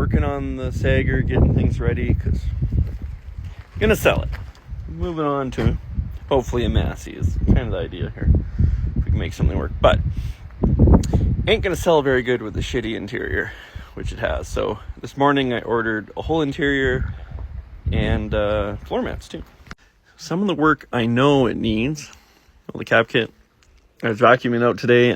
working on the Steiger, getting things ready because I'm gonna sell it. Moving on to hopefully a Massey is kind of the idea here. If we can make something work, but ain't gonna sell very good with the shitty interior, which it has. So this morning I ordered a whole interior and floor mats too. Some of the work I know it needs. Well, the cap kit. I was vacuuming out today.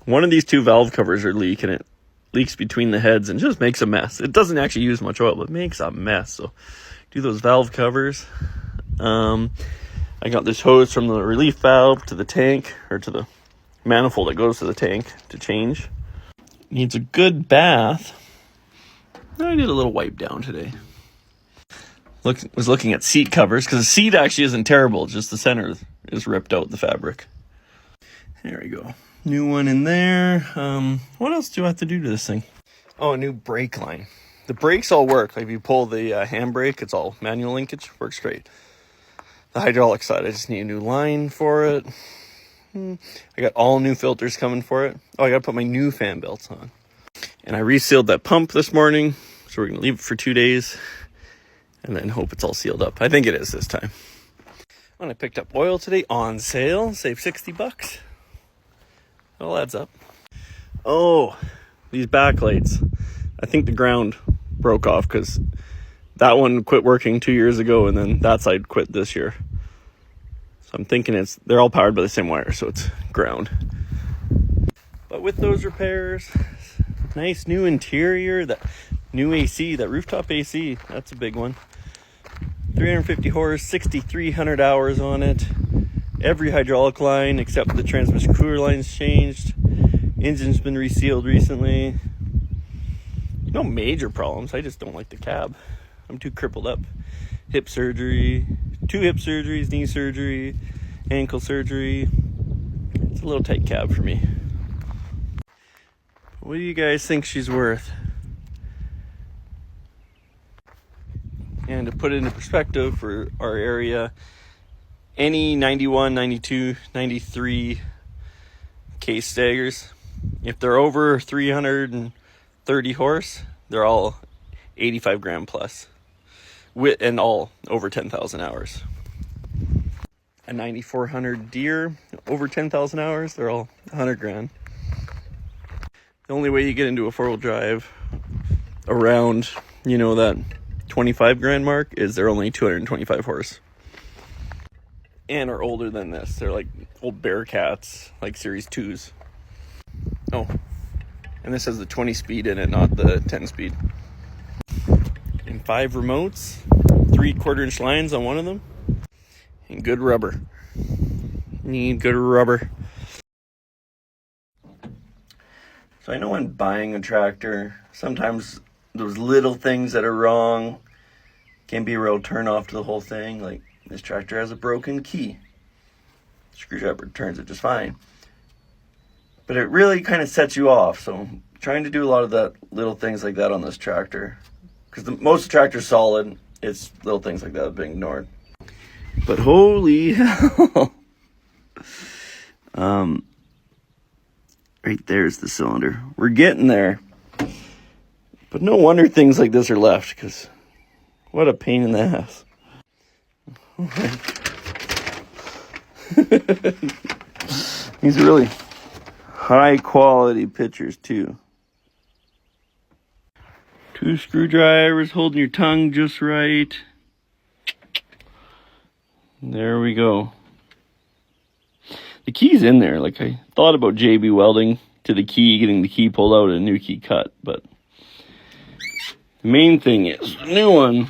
One of these two valve covers are leaking. It leaks between the heads and just makes a mess. It doesn't actually use much oil, but it makes a mess. So do those valve covers. I got this hose from the relief valve to the tank, or to the manifold that goes to the tank to change. Needs a good bath. I did a little wipe down today. Was looking at seat covers, because the seat actually isn't terrible, just the center is ripped out, the fabric. There we go. New one in there. What else do I have to do to this thing? Oh, a new brake line. The brakes all work. Like if you pull the handbrake, it's all manual linkage, works great. The hydraulic side, I just need a new line for it. I got all new filters coming for it. Oh, I gotta put my new fan belts on. And I resealed that pump this morning, so we're gonna leave it for 2 days and then hope it's all sealed up. I think it is this time. And I picked up oil today on sale, saved $60. It all adds up. Oh, these backlights. I think the ground broke off because that one quit working 2 years ago, and then that side quit this year. So I'm thinking they're all powered by the same wire, so it's ground. But with those repairs, nice new interior, that new AC, that rooftop AC, that's a big one. 350 horse, 6,300 hours on it. Every hydraulic line except the transmission cooler line's changed. Engine's been resealed recently. No major problems, I just don't like the cab. I'm too crippled up. Hip surgery, 2 hip surgeries, knee surgery, ankle surgery. It's a little tight cab for me. What do you guys think she's worth? And to put it into perspective for our area, any 91, 92, 93 case Steigers, if they're over 330 horse, they're all 85 grand plus. And all over 10,000 hours. A 9400 Deer over 10,000 hours, they're all 100 grand. The only way you get into a 4-wheel drive around, that 25 grand mark is they're only 225 horse. And are older than this. They're like old Bearcats, like Series 2s. Oh, and this has the 20 speed in it, not the 10 speed. And 5 remotes, 3 1/4-inch lines on one of them, and good rubber. Need good rubber. So I know when buying a tractor, sometimes those little things that are wrong can be a real turn off to the whole thing. Like this tractor has a broken key. Screwdriver turns it just fine. But it really kind of sets you off. So I'm trying to do a lot of that little things like that on this tractor. Because most of the tractor's solid, it's little things like that have been ignored. But holy hell. Right there's the cylinder. We're getting there. But no wonder things like this are left, because what a pain in the ass. These are really high quality pictures too. 2 screwdrivers holding your tongue just right. There we go. The key's in there. Like I thought about JB welding to the key, getting the key pulled out and a new key cut, but the main thing is the new one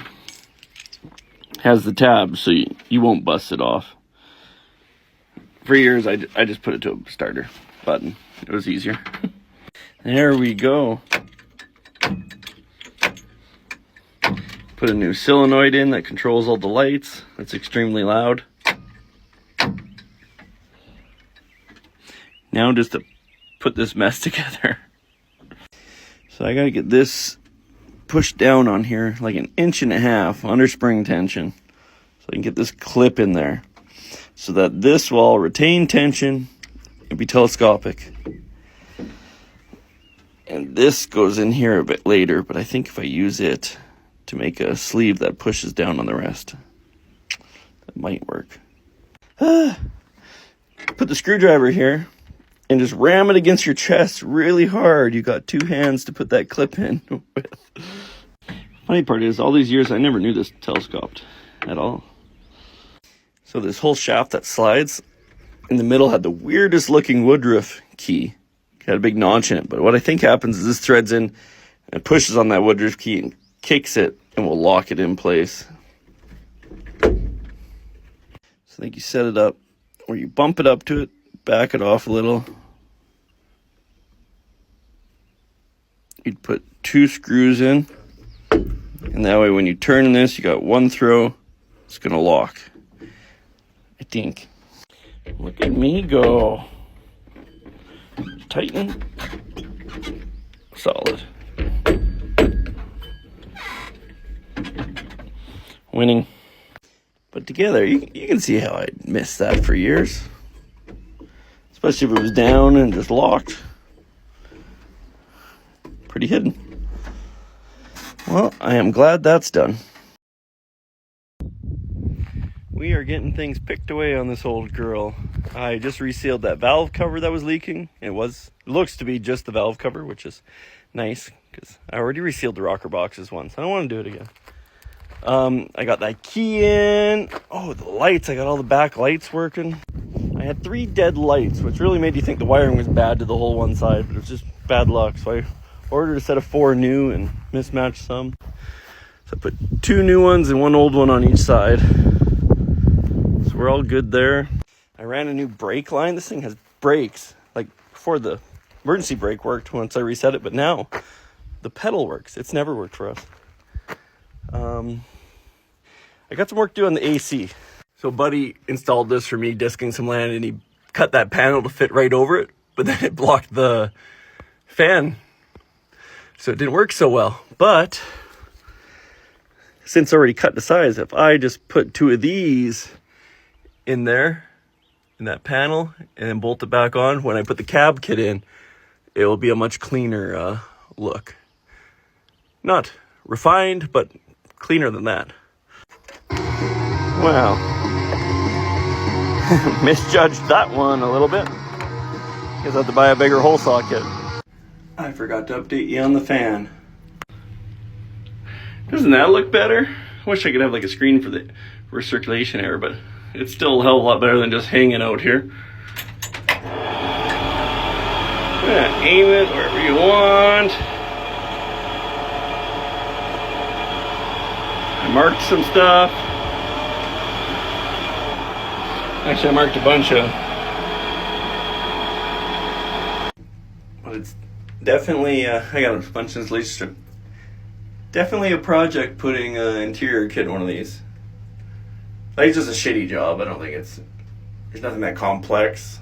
has the tab, so you won't bust it off. For years, I just put it to a starter button. It was easier. There we go. Put a new solenoid in that controls all the lights. That's extremely loud. Now just to put this mess together. So I gotta get this pushed down on here like 1.5 inches under spring tension. So I can get this clip in there so that this will retain tension and be telescopic. And this goes in here a bit later, but I think if I use it to make a sleeve that pushes down on the rest, that might work. Put the screwdriver here and just ram it against your chest really hard. You got 2 hands to put that clip in with. Funny part is, all these years I never knew this telescoped at all. So this whole shaft that slides in the middle had the weirdest looking woodruff key. It had a big notch in it, but what I think happens is this threads in and pushes on that woodruff key and kicks it and will lock it in place. So I think you set it up where you bump it up to it, back it off a little. You'd put 2 screws in, and that way when you turn this, you got 1 throw, it's gonna lock. I think. Look at me go. Tighten. Solid. Winning. But together, you can see how I missed that for years. Especially if it was down and just locked. Pretty hidden. Well, I am glad that's done. We are getting things picked away on this old girl. I just resealed that valve cover that was leaking. It looks to be just the valve cover, which is nice because I already resealed the rocker boxes once. I don't want to do it again. I got that key in. Oh, the lights. I got all the back lights working. I had 3 dead lights, which really made you think the wiring was bad to the whole one side, but it was just bad luck. So I ordered a set of 4 new and mismatched some. So I put 2 new ones and 1 old one on each side. So we're all good there. I ran a new brake line. This thing has brakes. Like before, the emergency brake worked once I reset it, but now the pedal works. It's never worked for us. I got some work to do on the AC. So Buddy installed this for me, disking some land, and he cut that panel to fit right over it, but then it blocked the fan, so it didn't work so well. But since I already cut the size, if I just put 2 of these in there, in that panel, and then bolt it back on, when I put the cab kit in, it will be a much cleaner look. Not refined, but cleaner than that. Wow. Misjudged that one a little bit. Guess I have to buy a bigger hole socket. I forgot to update you on the fan. Doesn't that look better? I wish I could have like a screen for the recirculation air, but it's still a hell of a lot better than just hanging out here. Yeah, aim it wherever you want. I marked some stuff. Actually, I marked a bunch of. But it's definitely, I got a bunch of insulation strip. Definitely a project putting an interior kit in one of these. Like, it's just a shitty job. I don't think there's nothing that complex.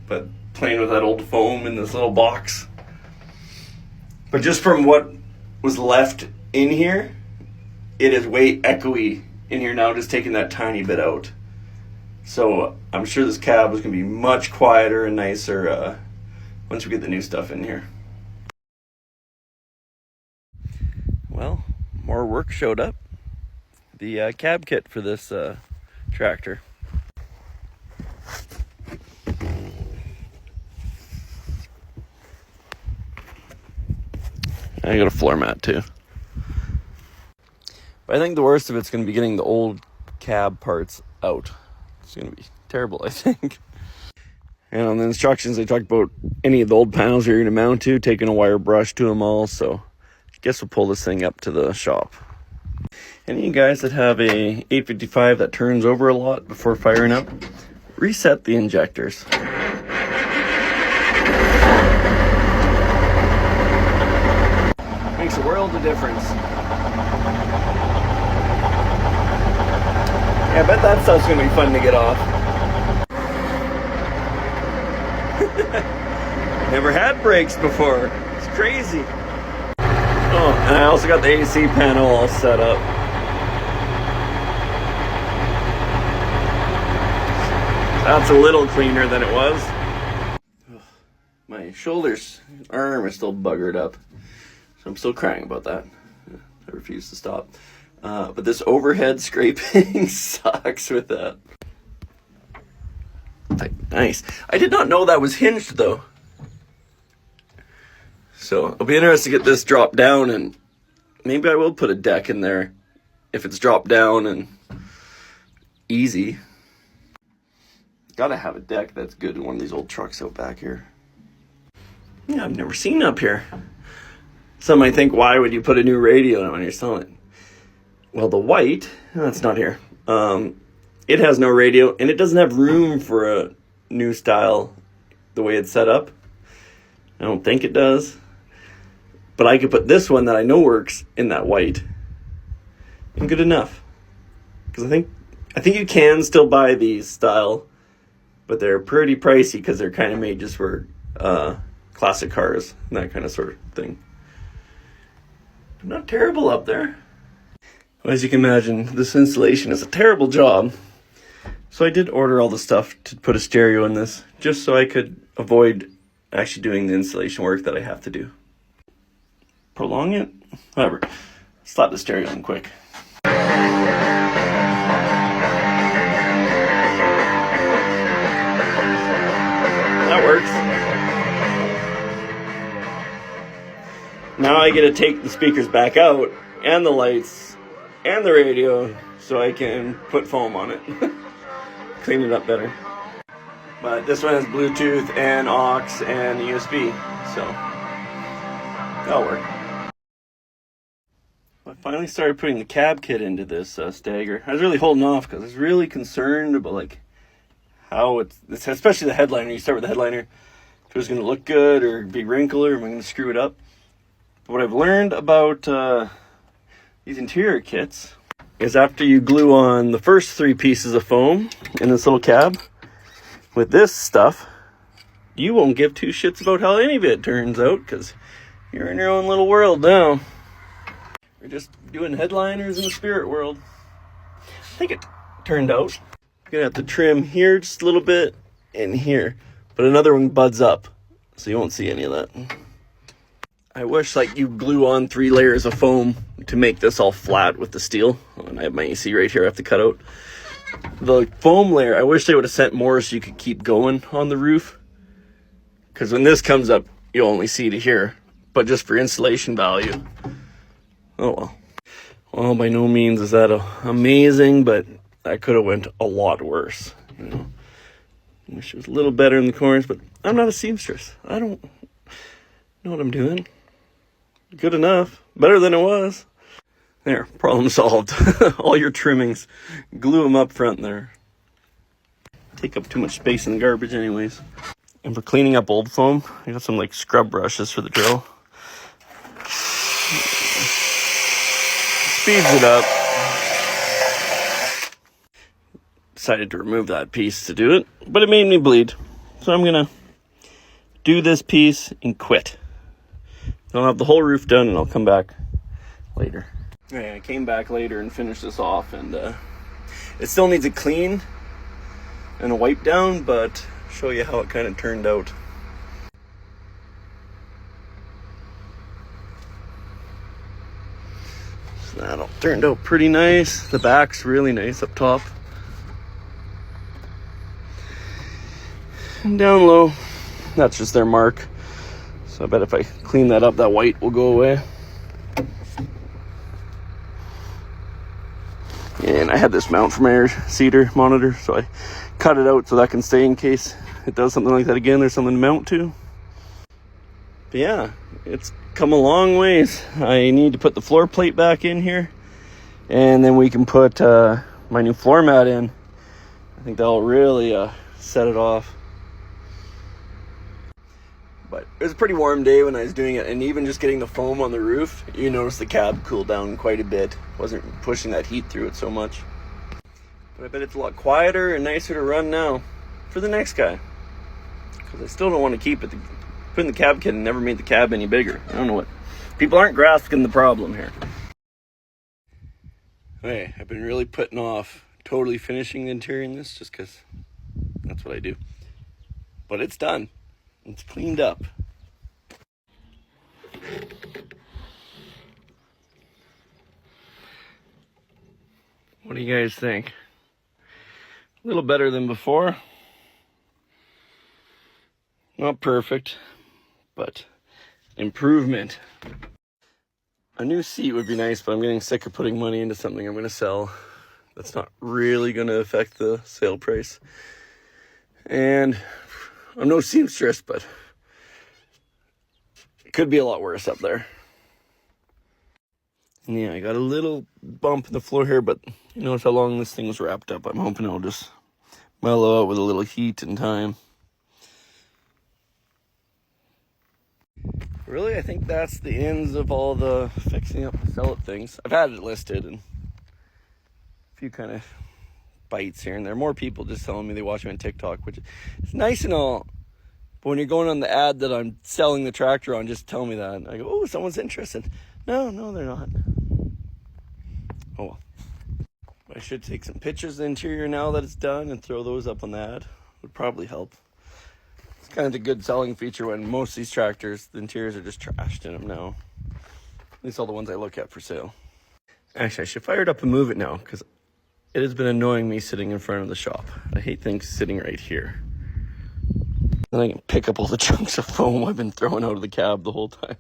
But playing with that old foam in this little box. But just from what was left in here, it is way echoey in here now, just taking that tiny bit out. So I'm sure this cab is going to be much quieter and nicer once we get the new stuff in here. Well, more work showed up. The cab kit for this tractor. I got a floor mat too. But I think the worst of it's going to be getting the old cab parts out. It's going to be terrible, I think. And on the instructions, they talked about any of the old panels you're going to mount to, taking a wire brush to them all. So I guess we'll pull this thing up to the shop. Any of you guys that have a 855 that turns over a lot before firing up, reset the injectors. Makes a world of difference. Yeah, I bet that stuff's gonna be fun to get off. Never had brakes before. It's crazy. Oh, and I also got the AC panel all set up. That's a little cleaner than it was. My My shoulders, arm is still buggered up. So I'm still crying about that. I refuse to stop. But this overhead scraping sucks with that. Nice. I did not know that was hinged though. So I'll be interested to get this dropped down, and maybe I will put a deck in there if it's dropped down and easy. Gotta have a deck that's good in one of these old trucks out back here. Yeah, I've never seen up here. Some might think, why would you put a new radio on when you're selling it? Well, the white, that's not here. It has no radio, and it doesn't have room for a new style the way it's set up. I don't think it does. But I could put this one that I know works in that white. And good enough. Because I think you can still buy these style, but they're pretty pricey because they're kind of made just for classic cars and that kind of sort of thing. Not terrible up there. As you can imagine, this installation is a terrible job. So I did order all the stuff to put a stereo in this, just so I could avoid actually doing the installation work that I have to do. Prolong it? Whatever. Slap the stereo in quick. That works. Now I get to take the speakers back out, and the lights, and the radio, so I can put foam on it. Clean it up better. But this one has Bluetooth and aux and USB, so that'll work. I finally started putting the cab kit into this Steiger. I was really holding off because I was really concerned about like how it's especially the headliner. You start with the headliner, if it was going to look good or be wrinkly, or am I going to screw it up? But what I've learned about these interior kits is after you glue on the first 3 pieces of foam in this little cab, with this stuff, you won't give 2 shits about how any of it turns out because you're in your own little world now. We're just doing headliners in the spirit world. I think it turned out. I'm gonna have to trim here just a little bit and here, but another one buds up, so you won't see any of that. I wish like you glue on 3 layers of foam to make this all flat with the steel. And I have my AC right here I have to cut out. The foam layer, I wish they would have sent more so you could keep going on the roof. Because when this comes up, you'll only see to here. But just for insulation value. Oh well. Well, by no means is that amazing, but that could have went a lot worse. You know, I wish it was a little better in the corners, but I'm not a seamstress. I don't know what I'm doing. Good enough. Better than it was. There, problem solved. All your trimmings, glue them up front there. Take up too much space in the garbage anyways. And for cleaning up old foam, I got some like scrub brushes for the drill. Speeds it up. Decided to remove that piece to do it, but it made me bleed. So I'm gonna do this piece and quit. I'll have the whole roof done and I'll come back later. Okay, I came back later and finished this off, and it still needs a clean and a wipe down, but I'll show you how it kind of turned out. So that all turned out pretty nice. The back's really nice up top. And down low, that's just their mark. So I bet if I clean that up, that white will go away. And I had this mount for my air cedar monitor, so I cut it out so that can stay in case it does something like that again. There's something to mount to. But yeah, it's come a long ways. I need to put the floor plate back in here, and then we can put my new floor mat in. I think that'll really set it off. But it was a pretty warm day when I was doing it, and even just getting the foam on the roof, you notice the cab cooled down quite a bit. Wasn't pushing that heat through it so much. But I bet it's a lot quieter and nicer to run now for the next guy. Because I still don't want to keep it. Putting the cab kit never made the cab any bigger. I don't know what. People aren't grasping the problem here. Okay, I've been really putting off totally finishing the interior in this just because that's what I do. But it's done. It's cleaned up. What do you guys think? A little better than before. Not perfect, but improvement. A new seat would be nice, but I'm getting sick of putting money into something I'm going to sell. That's not really going to affect the sale price. And I'm no seamstress, but it could be a lot worse up there. And yeah, I got a little bump in the floor here, but you notice how long this thing was wrapped up. I'm hoping it'll just mellow out with a little heat and time. Really, I think that's the ends of all the fixing up to sell it things. I've had it listed and a few kind of bites here and there. More people just telling me they watch me on TikTok, which is nice and all. But when you're going on the ad that I'm selling the tractor on, just tell me that. And I go, oh, someone's interested. No, they're not. Oh well. I should take some pictures of the interior now that it's done and throw those up on the ad. Would probably help. It's kind of a good selling feature when most of these tractors, the interiors are just trashed in them now. At least all the ones I look at for sale. Actually, I should fire it up and move it now because it has been annoying me sitting in front of the shop. I hate things sitting right here. Then I can pick up all the chunks of foam I've been throwing out of the cab the whole time.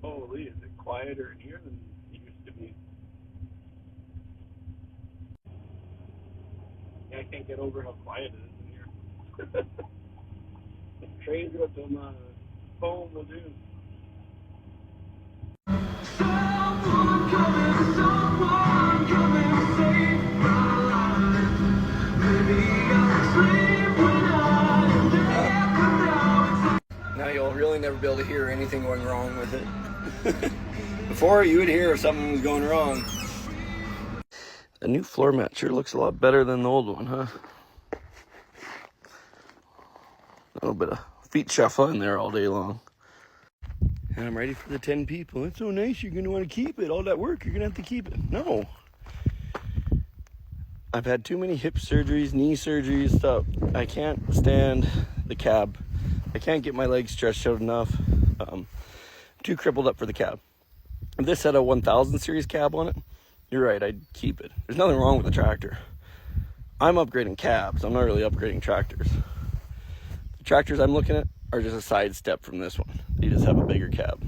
Holy, is it quieter in here than it used to be? Yeah, I can't get over how quiet it is in here. It's crazy what some foam will do. Someone coming, save my life. Maybe I'll sleep when I'm dead, but now you'll really never be able to hear anything going wrong with it. Before, you would hear if something was going wrong. The new floor mat sure looks a lot better than the old one, huh? A little bit of feet shuffling there all day long. And I'm ready for the 10 people. It's so nice, you're going to want to keep it. All that work, you're going to have to keep it. No. I've had too many hip surgeries, knee surgeries, stuff. I can't stand the cab. I can't get my legs stretched out enough. I'm too crippled up for the cab. If this had a 1000 series cab on it, you're right, I'd keep it. There's nothing wrong with the tractor. I'm upgrading cabs. I'm not really upgrading tractors. The tractors I'm looking at are just a side step from this one. They just have a bigger cab.